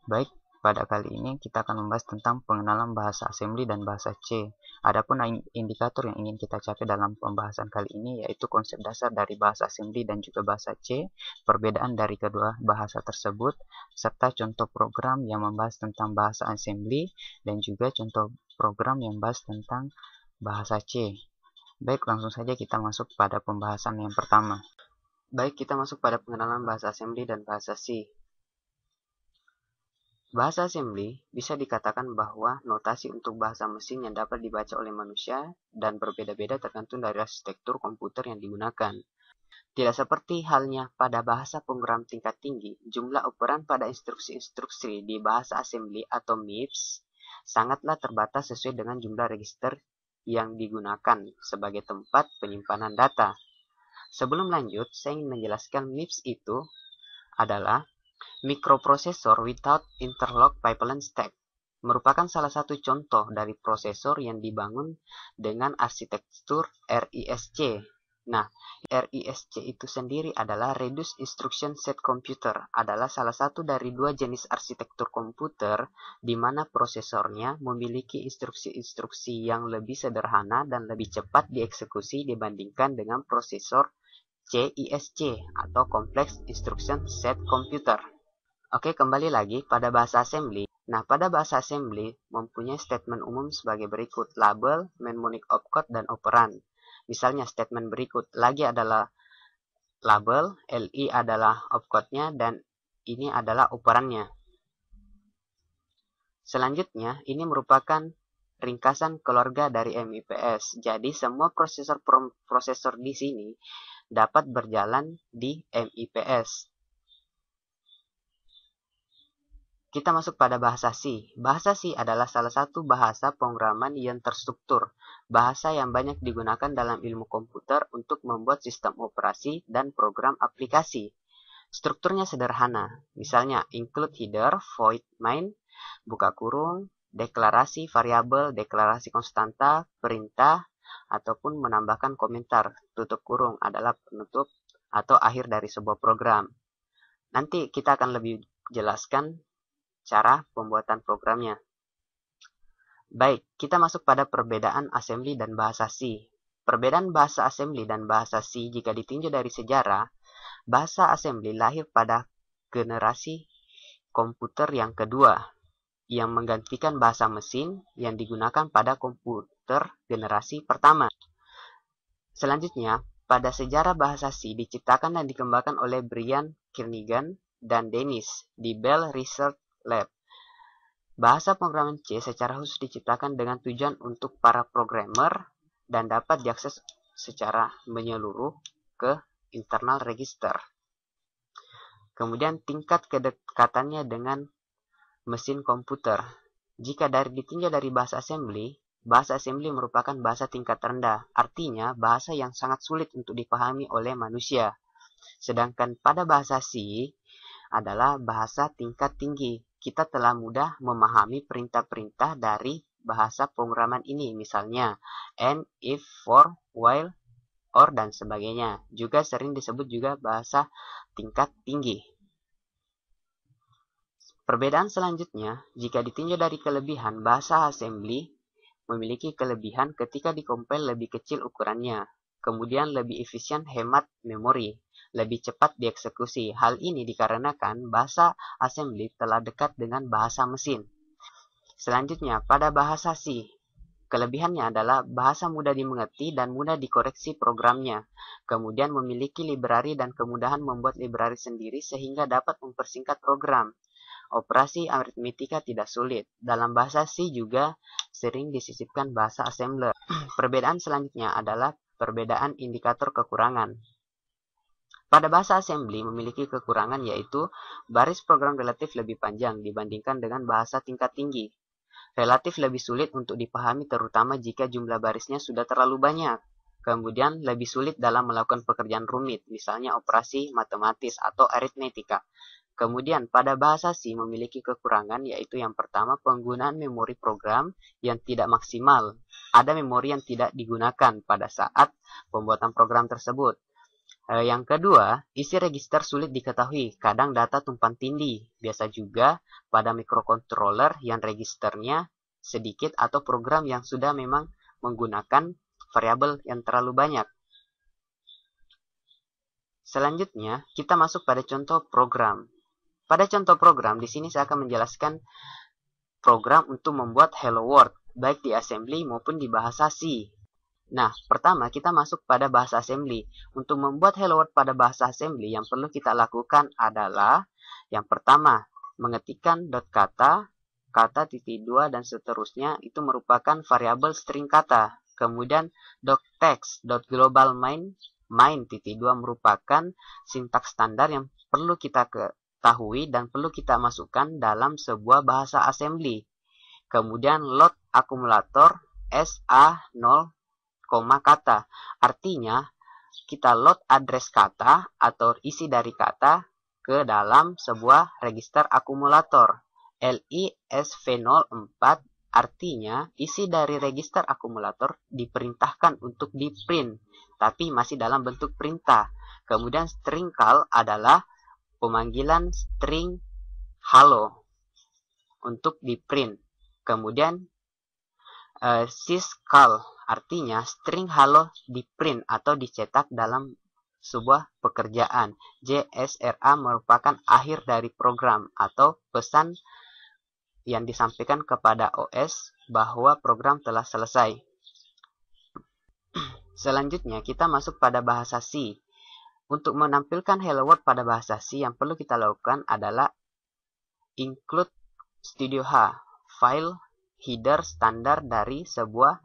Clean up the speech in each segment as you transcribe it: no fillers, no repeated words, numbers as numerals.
Baik, pada kali ini kita akan membahas tentang pengenalan bahasa assembly dan bahasa C. Adapun indikator yang ingin kita capai dalam pembahasan kali ini yaitu konsep dasar dari bahasa assembly dan juga bahasa C, perbedaan dari kedua bahasa tersebut, serta contoh program yang membahas tentang bahasa assembly dan juga contoh program yang membahas tentang bahasa C. Baik, langsung saja kita masuk pada pembahasan yang pertama. Baik, kita masuk pada pengenalan bahasa assembly dan bahasa C. Bahasa assembly bisa dikatakan bahwa notasi untuk bahasa mesin yang dapat dibaca oleh manusia dan berbeda-beda tergantung dari arsitektur komputer yang digunakan. Tidak seperti halnya pada bahasa pemrogram tingkat tinggi, jumlah operan pada instruksi-instruksi di bahasa assembly atau MIPS sangatlah terbatas sesuai dengan jumlah register yang digunakan sebagai tempat penyimpanan data. Sebelum lanjut, saya ingin menjelaskan MIPS itu adalah Microprocessor Without Interlock Pipeline Stack merupakan salah satu contoh dari prosesor yang dibangun dengan arsitektur RISC. Nah, RISC itu sendiri adalah Reduced Instruction Set Computer, adalah salah satu dari dua jenis arsitektur komputer di mana prosesornya memiliki instruksi-instruksi yang lebih sederhana dan lebih cepat dieksekusi dibandingkan dengan prosesor CISC atau Complex Instruction Set Computer. Oke, kembali lagi pada bahasa assembly. Nah, pada bahasa assembly mempunyai statement umum sebagai berikut: label, mnemonic opcode, dan operan. Misalnya statement berikut, lagi adalah label, LI adalah opcode-nya, dan ini adalah operannya. Selanjutnya, ini merupakan ringkasan keluarga dari MIPS. Jadi, semua prosesor di sini dapat berjalan di MIPS. Kita masuk pada bahasa C. Bahasa C adalah salah satu bahasa pemrograman yang terstruktur, bahasa yang banyak digunakan dalam ilmu komputer untuk membuat sistem operasi dan program aplikasi. Strukturnya sederhana, misalnya include header, void main, buka kurung, deklarasi variabel, deklarasi konstanta, perintah, ataupun menambahkan komentar, tutup kurung adalah penutup atau akhir dari sebuah program. Nanti kita akan lebih jelaskan cara pembuatan programnya. Baik, kita masuk pada perbedaan assembly dan bahasa C. Perbedaan bahasa assembly dan bahasa C jika ditinjau dari sejarah, bahasa assembly lahir pada generasi komputer yang kedua, yang menggantikan bahasa mesin yang digunakan pada komputer generasi pertama. Selanjutnya, pada sejarah bahasa C diciptakan dan dikembangkan oleh Brian Kernighan dan Dennis di Bell Research Lab. Bahasa pemrograman C secara khusus diciptakan dengan tujuan untuk para programmer dan dapat diakses secara menyeluruh ke internal register. Kemudian tingkat kedekatannya dengan mesin komputer. Jika ditinjau dari bahasa assembly merupakan bahasa tingkat rendah, artinya bahasa yang sangat sulit untuk dipahami oleh manusia. Sedangkan pada bahasa C adalah bahasa tingkat tinggi. Kita telah mudah memahami perintah-perintah dari bahasa pemrograman ini, misalnya and, if, for, while, or, dan sebagainya. Juga sering disebut juga bahasa tingkat tinggi. Perbedaan selanjutnya, jika ditinjau dari kelebihan, bahasa assembly memiliki kelebihan ketika dikompil lebih kecil ukurannya, kemudian lebih efisien hemat memori, lebih cepat dieksekusi. Hal ini dikarenakan bahasa assembly telah dekat dengan bahasa mesin. Selanjutnya, pada bahasa C, kelebihannya adalah bahasa mudah dimengerti dan mudah dikoreksi programnya. Kemudian memiliki library dan kemudahan membuat library sendiri sehingga dapat mempersingkat program. Operasi aritmetika tidak sulit. Dalam bahasa C juga sering disisipkan bahasa assembler. Perbedaan selanjutnya adalah perbedaan indikator kekurangan. Pada bahasa assembly memiliki kekurangan yaitu baris program relatif lebih panjang dibandingkan dengan bahasa tingkat tinggi. Relatif lebih sulit untuk dipahami terutama jika jumlah barisnya sudah terlalu banyak. Kemudian lebih sulit dalam melakukan pekerjaan rumit, misalnya operasi matematis atau aritmetika. Kemudian pada bahasa C memiliki kekurangan yaitu yang pertama penggunaan memori program yang tidak maksimal. Ada memori yang tidak digunakan pada saat pembuatan program tersebut. Yang kedua, isi register sulit diketahui. Kadang data tumpang tindih. Biasa juga pada microcontroller yang registernya sedikit atau program yang sudah memang menggunakan variabel yang terlalu banyak. Selanjutnya, kita masuk pada contoh program. Pada contoh program, di sini saya akan menjelaskan program untuk membuat Hello World, baik di assembly maupun di bahasa C. Nah, pertama kita masuk pada bahasa assembly. Untuk membuat Hello World pada bahasa assembly, yang perlu kita lakukan adalah yang pertama, mengetikkan kata, titik 2 dan seterusnya itu merupakan variabel string kata. Kemudian .text, .global main titik 2 merupakan sintaks standar yang perlu kita ketahui dan perlu kita masukkan dalam sebuah bahasa assembly. Kemudian load akumulator SA0, kata. Artinya, kita load address kata atau isi dari kata ke dalam sebuah register akumulator. LISV04 artinya isi dari register akumulator diperintahkan untuk di print, tapi masih dalam bentuk perintah. Kemudian string call adalah pemanggilan string hello untuk di print. Kemudian syscall artinya string hello di print atau dicetak dalam sebuah pekerjaan. JSRA merupakan akhir dari program atau pesan yang disampaikan kepada OS bahwa program telah selesai. Selanjutnya kita masuk pada bahasa C. Untuk menampilkan Hello World pada bahasa C, yang perlu kita lakukan adalah include Studio H, file header standar dari sebuah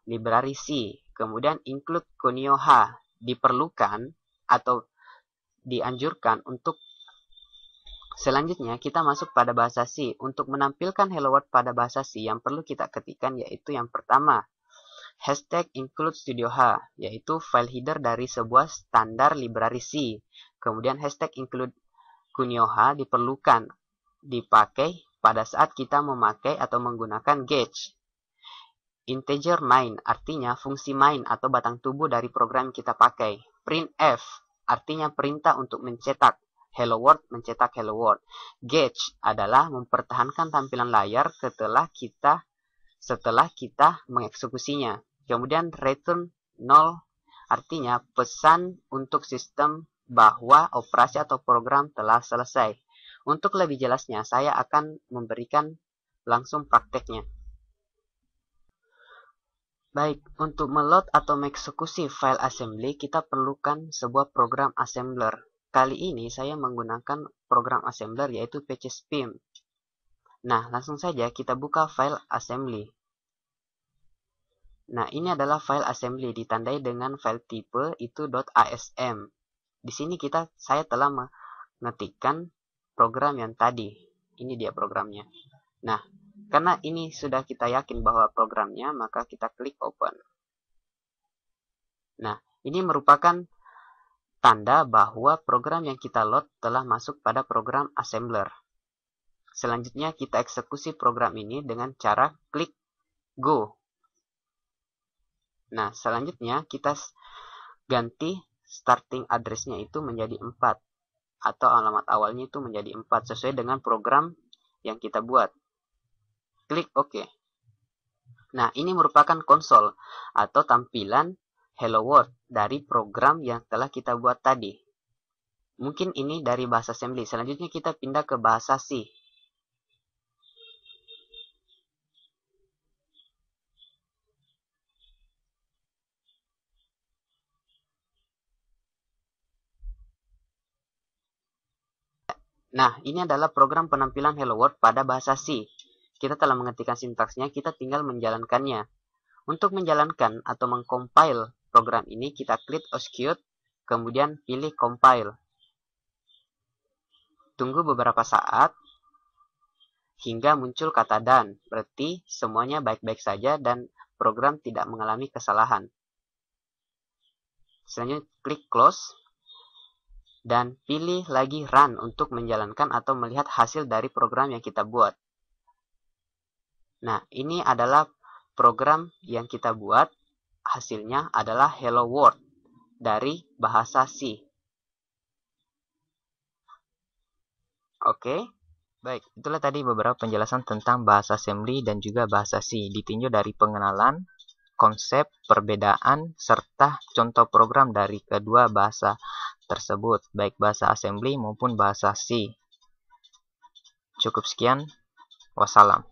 library C. Kemudian include Kunio H, diperlukan atau dianjurkan untuk. Selanjutnya kita masuk pada bahasa C. Untuk menampilkan Hello World pada bahasa C, yang perlu kita ketikkan yaitu yang pertama, hashtag include Studio H, yaitu file header dari sebuah standar library C. Kemudian hashtag include Kunio H diperlukan dipakai pada saat kita memakai atau menggunakan gauge. Integer main artinya fungsi main atau batang tubuh dari program kita pakai. Printf artinya perintah untuk mencetak Hello World, mencetak Hello World. Gauge adalah mempertahankan tampilan layar setelah kita mengeksekusinya. Kemudian return 0 artinya pesan untuk sistem bahwa operasi atau program telah selesai. Untuk lebih jelasnya, saya akan memberikan langsung prakteknya. Baik, untuk meload atau mengeksekusi file assembly, kita perlukan sebuah program assembler. Kali ini saya menggunakan program assembler yaitu PCSPIM. Nah, langsung saja kita buka file assembly. Nah, ini adalah file assembly ditandai dengan file tipe itu .asm. Di sini saya telah mengetikkan program yang tadi. Ini dia programnya. Nah, karena ini sudah kita yakin bahwa programnya, maka kita klik open. Nah, ini merupakan tanda bahwa program yang kita load telah masuk pada program assembler. Selanjutnya kita eksekusi program ini dengan cara klik go. Nah, selanjutnya kita ganti starting address-nya itu menjadi 4 atau alamat awalnya itu menjadi 4 sesuai dengan program yang kita buat. Klik OK. Nah, ini merupakan konsol atau tampilan Hello World dari program yang telah kita buat tadi. Mungkin ini dari bahasa assembly. Selanjutnya kita pindah ke bahasa C. Nah, ini adalah program penampilan Hello World pada bahasa C. Kita telah mengetikkan sintaksnya, kita tinggal menjalankannya. Untuk menjalankan atau mengcompile program ini, kita klik execute, kemudian pilih compile. Tunggu beberapa saat hingga muncul kata done, berarti semuanya baik-baik saja dan program tidak mengalami kesalahan. Selanjutnya klik close dan pilih lagi run untuk menjalankan atau melihat hasil dari program yang kita buat. Nah, ini adalah program yang kita buat, hasilnya adalah Hello World. dari bahasa C. Oke, baik. Itulah tadi beberapa penjelasan tentang bahasa assembly dan juga bahasa C, ditinjau dari pengenalan, konsep, perbedaan, serta contoh program dari kedua bahasa tersebut, baik bahasa assembly maupun bahasa C. Cukup sekian. Wassalam.